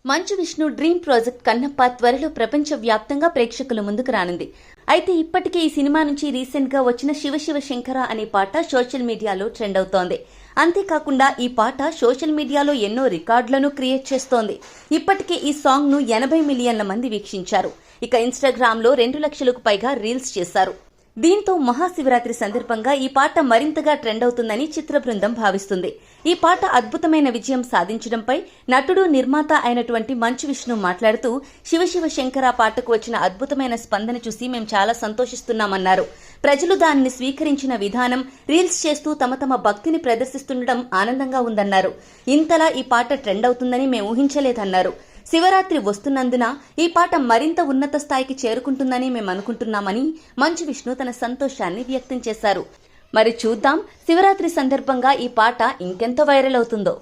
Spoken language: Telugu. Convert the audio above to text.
మంచు విష్ణు డ్రీమ్ ప్రాజెక్ట్ కన్నప్ప త్వరలో ప్రపంచ వ్యాప్తంగా ప్రేక్షకుల ముందుకు రానుంది. అయితే ఇప్పటికే ఈ సినిమా నుంచి రీసెంట్ గా వచ్చిన శివ శివ శంకర అనే పాట సోషల్ మీడియాలో ట్రెండ్ అవుతోంది. అంతేకాకుండా ఈ పాట సోషల్ మీడియాలో ఎన్నో రికార్డులను క్రియేట్ చేస్తోంది. ఇప్పటికే ఈ సాంగ్ ను 80 మిలియన్ల మంది వీక్షించారు. ఇక ఇన్స్టాగ్రామ్ లో 2 లక్షలకు పైగా రీల్స్ చేశారు. దీంతో మహాశివరాత్రి సందర్భంగా ఈ పాట మరింతగా ట్రెండ్ అవుతుందని చిత్ర బృందం భావిస్తుంది. ఈ పాట అద్భుతమైన విజయం సాధించడంపై నటుడు నిర్మాత అయినటువంటి మంచు విష్ణు మాట్లాడుతూ శివ శివ శంకర పాటకు వచ్చిన అద్భుతమైన స్పందన చూసి మేం చాలా సంతోషిస్తున్నామన్నారు. ప్రజలు దానిని స్వీకరించిన విధానం, రీల్స్ చేస్తూ తమ భక్తిని ప్రదర్శిస్తుండడం ఆనందంగా ఉందన్నారు. ఇంతలా ఈ పాట ట్రెండ్ అవుతుందని మేము ఊహించలేదన్నారు. శివరాత్రి వస్తున్నందున ఈ పాట మరింత ఉన్నత స్థాయికి చేరుకుంటుందని మేము అనుకుంటున్నామని మంచు విష్ణు తన సంతోషాన్ని వ్యక్తం చేశారు. మరి చూద్దాం శివరాత్రి సందర్భంగా ఈ పాట ఇంకెంత వైరల్ అవుతుందో.